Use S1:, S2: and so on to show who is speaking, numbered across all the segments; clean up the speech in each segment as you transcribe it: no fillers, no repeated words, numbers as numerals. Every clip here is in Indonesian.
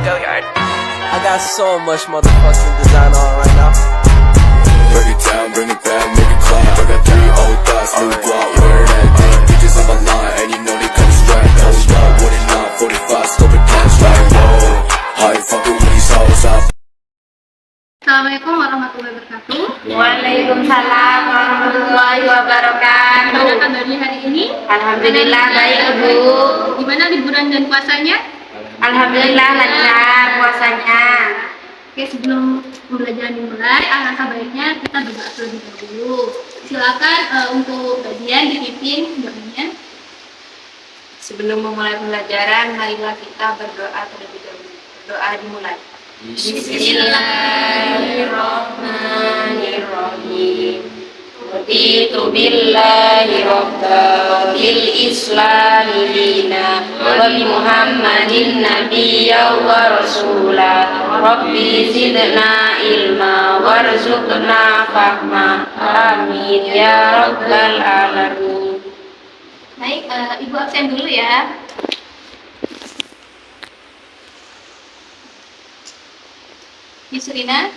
S1: I got so much motherfucking design on right now.
S2: Break it down, bring it back, make it clap. I got 3 old thoughts, new guap, where that thing. Bitches on my line, and you know they come strapped. Hold up, what it not, 45, scope it cash like whoa. How you fucking with these hoes out?
S3: Assalamualaikum warahmatullahi wabarakatuh.
S4: Waalaikumsalam warahmatullahi wabarakatuh.
S3: Gimana kabarnya hari ini?
S4: Alhamdulillah baik Bu.
S3: Gimana liburan dan puasanya?
S4: Alhamdulillah lancar puasanya.
S3: Oke, sebelum pembelajaran dimulai, alangkah baiknya kita berdoa terlebih dahulu. Silakan untuk bagian dipimpin doanya.
S4: Sebelum memulai pembelajaran, marilah kita berdoa terlebih dahulu. Doa dimulai. Bismillahirrahmanirrahim. Raditu billahi rabba bil islami dina wa bi muhammadin nabiyya wa rasula rabbi zidna ilma warzuqna fahma amin ya rabbal alamin.
S3: Baik, Ibu absen dulu ya. Yusrina,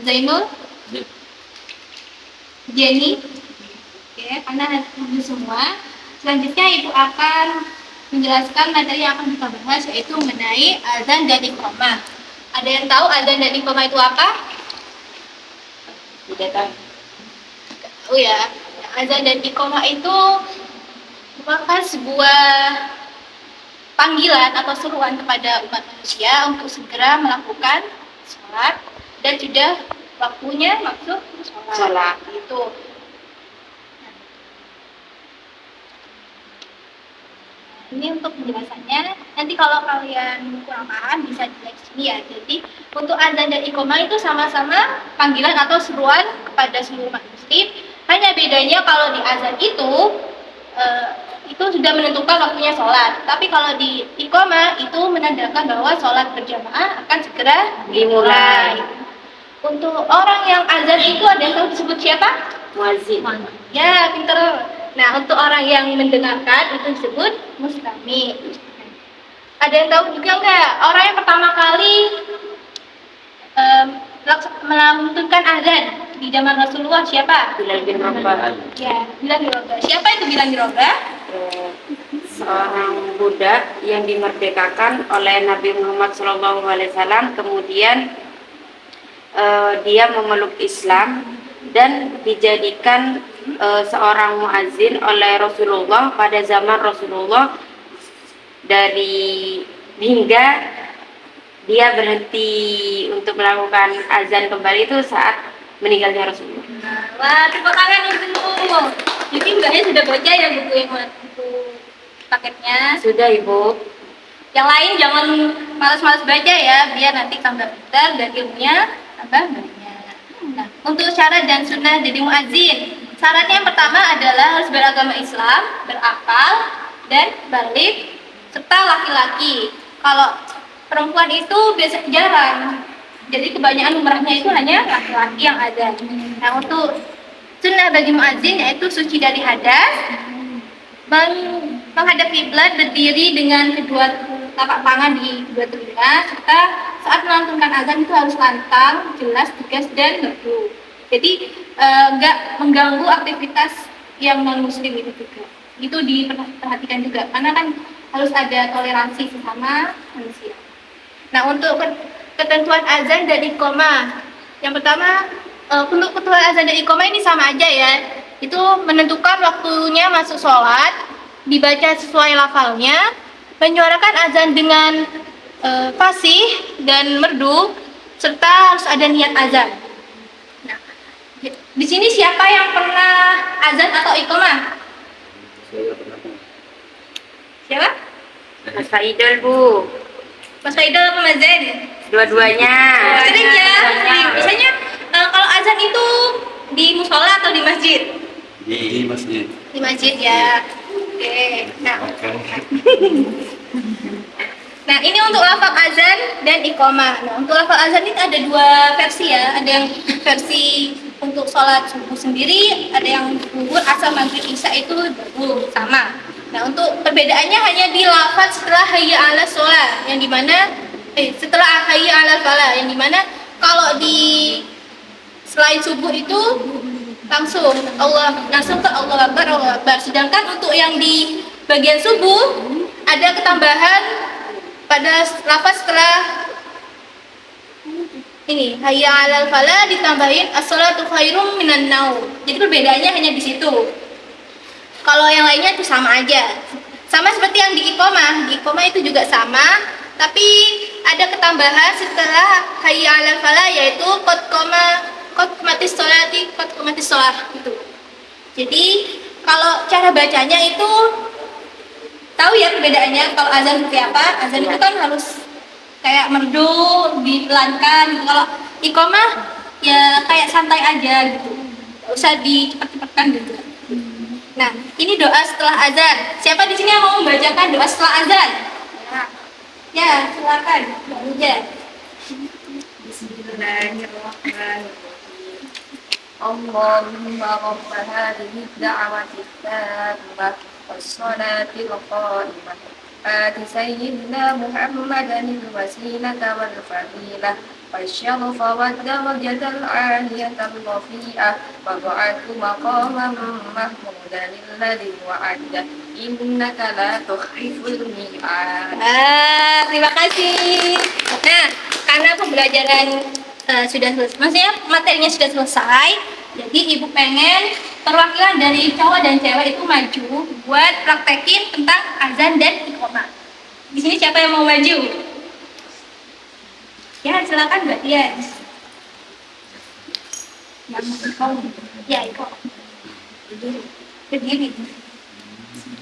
S3: Zainul, Jenny, oke, karena hadir semua. Selanjutnya Ibu akan menjelaskan materi yang akan kita bahas, yaitu mengenai azan dan iqamah. Ada yang tahu azan dan iqamah itu apa?
S4: Tidak tahu.
S3: Tahu ya. Azan dan iqamah itu merupakan sebuah panggilan atau seruan kepada umat manusia untuk segera melakukan sholat dan sudah waktunya masuk sholat. Itu. Ini untuk penjelasannya. Nanti kalau kalian kurang paham bisa dilihat di sini ya. Jadi untuk azan dan iqamah itu sama-sama panggilan atau seruan kepada seluruh umat muslim. Hanya bedanya kalau di azan itu sudah menentukan waktunya sholat. Tapi kalau di iqamah itu menandakan bahwa sholat berjamaah akan segera dimulai. Untuk orang yang azan itu ada yang tahu disebut siapa?
S4: Muazzin.
S3: Ya, pinter. Nah, untuk orang yang mendengarkan itu disebut mustami. Ada yang tahu juga nggak? Orang yang pertama kali melantunkan azan di zaman Rasulullah siapa?
S4: Bilal bin Rabah.
S3: Ya, Bilal bin Rabah. Siapa itu Bilal bin Rabah?
S4: Seorang budak yang dimerdekakan oleh Nabi Muhammad SAW, kemudian dia memeluk Islam dan dijadikan seorang muazzin oleh Rasulullah pada zaman Rasulullah, hingga dia berhenti untuk melakukan azan kembali itu saat meninggalnya Rasulullah.
S3: Wah, tepuk tangan untuk. Jadi mbaknya sudah baca ya buku paketnya?
S4: Sudah Ibu.
S3: Yang lain jangan malas-malas baca ya, biar nanti tambah pintar dan ilmunya tambah banyak. Nah, untuk syarat dan sunnah jadi muazzin, syaratnya yang pertama adalah harus beragama Islam, berakal, dan balik, serta laki-laki. Kalau perempuan itu biasanya jarang, jadi kebanyakan umrahnya itu hanya laki-laki yang ada. Nah, untuk sunnah bagi muazzin yaitu suci dari hadas, menghadap kiblat, berdiri dengan kedua tapak tangan di kedua telinga, serta saat melantunkan azan itu harus lantang, jelas, tegas, dan merdu. Jadi nggak mengganggu aktivitas yang non muslim itu juga. Itu diperhatikan juga, karena kan harus ada toleransi sesama manusia. Nah, untuk ketentuan azan dan iqamah, yang pertama untuk ketentuan azan dan iqamah ini sama aja ya. Itu menentukan waktunya masuk sholat, dibaca sesuai lafalnya, menyuarakan azan dengan fasih dan merdu, serta harus ada niat azan. Nah, di sini siapa yang pernah azan atau iqamah? Siapa?
S4: Mas Faidul Bu.
S3: Mas Faidul apa Mas Zain?
S4: Dua-duanya.
S3: Sering ya? Sering. Biasanya kalau azan itu di musola atau di masjid?
S5: Di masjid.
S3: Di masjid ya. Oke. Nah, ini untuk lafaz azan dan iqamah. Nah, untuk lafaz azan ini ada dua versi ya. Ada yang versi untuk sholat subuh sendiri, ada yang zuhur, asar, maghrib, isya itu sama. Nah, untuk perbedaannya hanya di lafaz setelah hayya 'ala sholat, yang dimana setelah hayya 'ala falah, yang dimana kalau di selain subuh itu langsung langsung ke Allah Akbar. Sedangkan untuk yang di bagian subuh ada ketambahan pada lafaz setelah ini hayya 'alal falah ditambahin as-shalatu khairum minan naum. Jadi perbedaannya hanya di situ. Kalau yang lainnya itu sama aja. Sama seperti yang di iqamah. Di iqamah itu juga sama, tapi ada ketambahan setelah hayya 'alal falah, yaitu qad qamatis shalah gitu. Jadi kalau cara bacanya itu tahu ya perbedaannya. Kalau azan seperti apa? Azan itu kan harus kayak merdu, dipelankan gitu. Kalau iqamah ya kayak santai aja gitu, nggak usah dicepat-cepatkan gitu. Nah, ini doa setelah azan. Siapa di sini yang mau membacakan doa setelah azan? Ya, silakan Mbak Ija.
S5: Bismillahirrahmanirrahim. Allahumma rabb hadhihi ad-da'wati at-tammah was-salatil qa'imah. Ati sayyidina Muhammadan al-wasilata wal-fadilah والشرف والدرجة العالية الرفيعة وبعث مقاما محمودا الذي وعده إنك لا تخلف الميعاد.
S3: Terima kasih. Nah, karena pembelajaran sudah selesai, maksudnya materinya sudah selesai, jadi ibu pengen perwakilan dari cowok dan cewek itu maju buat praktekin tentang azan dan iqamah. Di sini siapa yang mau maju? Ya, silakan Mbak Dian. Yang mau ya itu. Berdiri.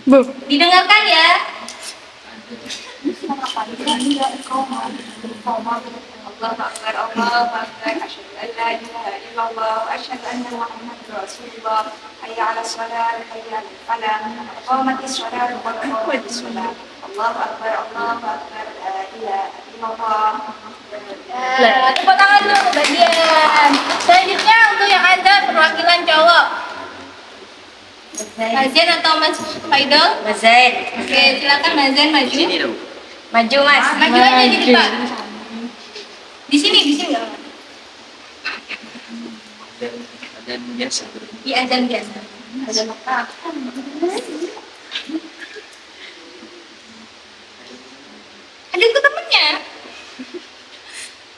S3: Bu. Didengarkan ya.
S5: الله أكبر الله أكبر أشهد أن لا إله إلا الله وأشهد أن محمدا رسول الله حي على الصلاة حي على الفلاح قامت الصلاة قد قامت الصلاة الله أكبر لا إله إلا الله.
S3: Tepuk tangan dulu bagian. Selanjutnya untuk yang ada perwakilan cowok. Mazen atau Mas Faidol?
S4: Mazen.
S3: Oke, silakan Mazen maju.
S4: Maju Mas.
S3: Maju aja jadi Pak. Di sini nggak apa-apa.
S1: Dan biasa.
S3: Iya, azan biasa. Azan apa? Ada itu temennya.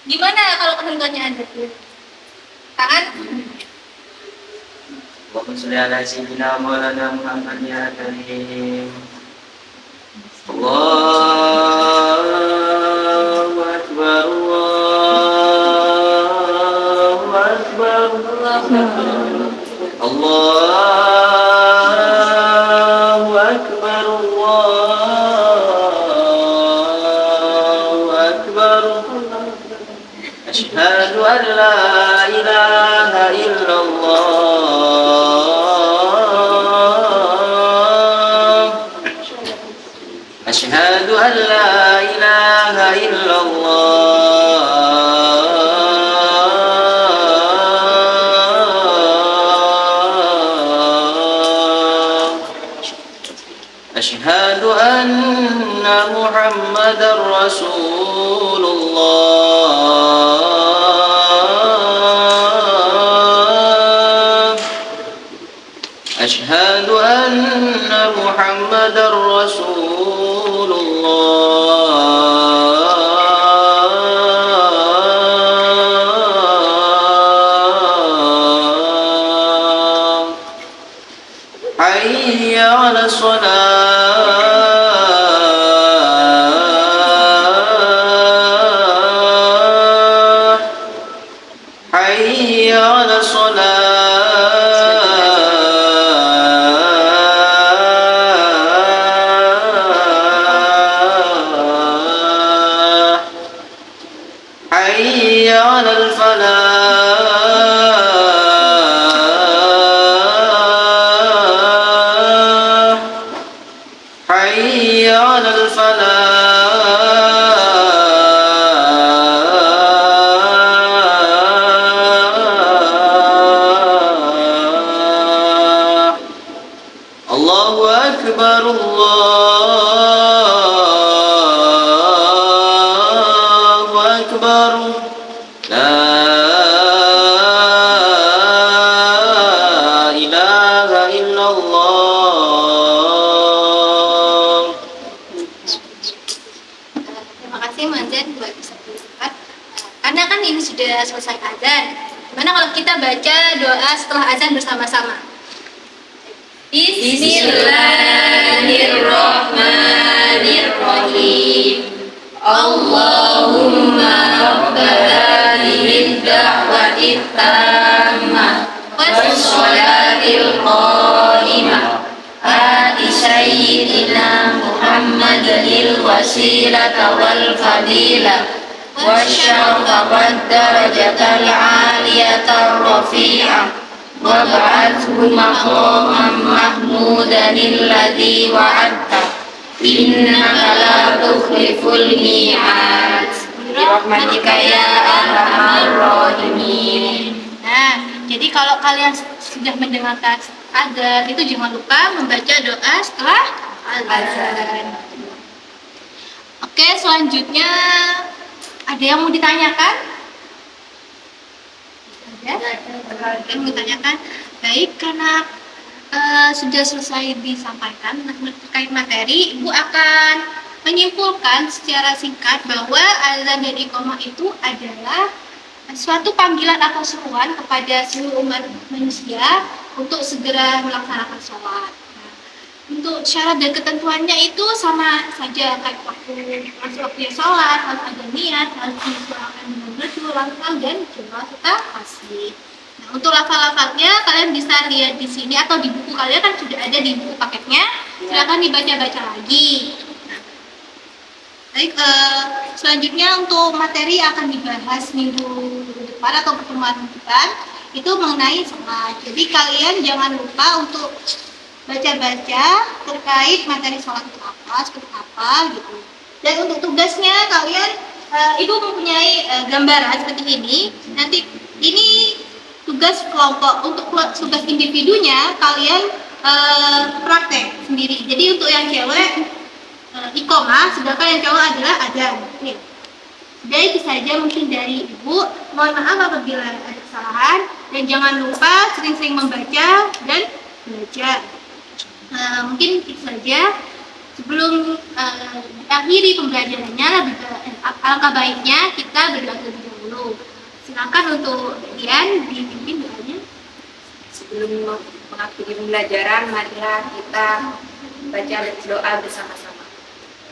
S3: Gimana kalau ketentuannya ada? Tangan.
S1: Allahumma sholli ala sayyidina Maulana Muhammad ya karim. Allahu akbar Allahu akbar Allahu akbar Allahu akbar. Asyhadu an la ilaha illallah. Asyhadu an la ilaha illallah. Asyhadu anna Muhammadar Rasulullah. Asyhadu anna Muhammadar Rasulullah. Hayya 'ala shalah. Hayya 'ala shalah. Hayya 'alal falah. Hayya 'alal falah. Allahu akbar Allah
S3: sudah selesai azan. Gimana kalau kita baca doa setelah azan bersama-sama?
S4: Bismillahirrahmanirrahim. Allahumma rabb hadhihi ad-da'wati tammah was-sholatil qa'imah ati sayyidina Muhammadil wasilata wal fadilah wasyarafa wad darajatal 'aliyatar rafi'ah wab'athhu maqaman mahmudan alladhi wa'adta innaka la tukhliful mi'ad birahmatika ya arhamar rahimin.
S3: Nah, jadi kalau kalian sudah mendengarkan azan itu jangan lupa membaca doa setelah azan. Oke, selanjutnya ada yang mau ditanyakan? Ada yang mau ditanyakan? Baik, karena sudah selesai disampaikan terkait materi, Ibu akan menyimpulkan secara singkat bahwa azan dan iqamah itu adalah suatu panggilan atau seruan kepada seluruh umat manusia untuk segera melaksanakan sholat. Nah, untuk syarat dan ketentuannya itu sama saja kayak waktu sholat, harus ada niat, harus disuarakan dengan merdu, lantang dan jumlah serta fasih. Nah, untuk lafal-lafalnya kalian bisa lihat di sini atau di buku kalian kan sudah ada di buku paketnya. Silakan dibaca-baca lagi. Nah, baik, selanjutnya untuk materi yang akan dibahas minggu depan atau pertemuan depan itu mengenai sholat. Jadi kalian jangan lupa untuk baca-baca terkait materi sholat itu apa, seperti apa gitu. Dan untuk tugasnya kalian, Ibu mempunyai gambaran seperti ini. Nanti ini tugas kelompok. Untuk tugas individunya kalian praktek sendiri. Jadi untuk yang cewek iqamah, sedangkan yang cowok adalah azan. Nih. Jadi itu saja mungkin dari Ibu. Mohon maaf apabila ada kesalahan dan jangan lupa sering-sering membaca dan belajar. Mungkin itu saja. Sebelum akhiri pembelajarannya, alangkah baiknya kita berdoa terlebih dahulu. Silakan untuk kalian dipimpin doanya.
S5: Sebelum mengakhiri pembelajaran, marilah kita baca doa bersama-sama.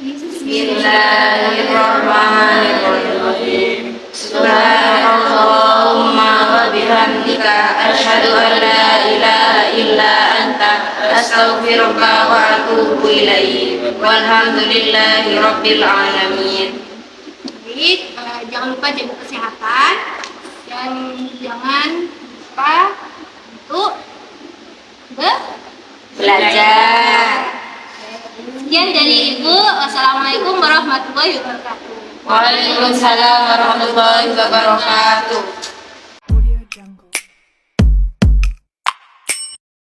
S4: Bismillahirrahmanirrahim. Subhanallahumma wa bihamdika asyhadu an la ilaha illa anta astaghfiruka wa atubu ilaik. Walhamdulillahi rabbil alamin.
S3: Baik, jangan lupa jaga kesehatan dan jangan lupa untuk
S4: Belajar.
S3: Sekian dari Ibu. Wassalamualaikum warahmatullahi wabarakatuh.
S4: Waalaikumsalam warahmatullahi wabarakatuh.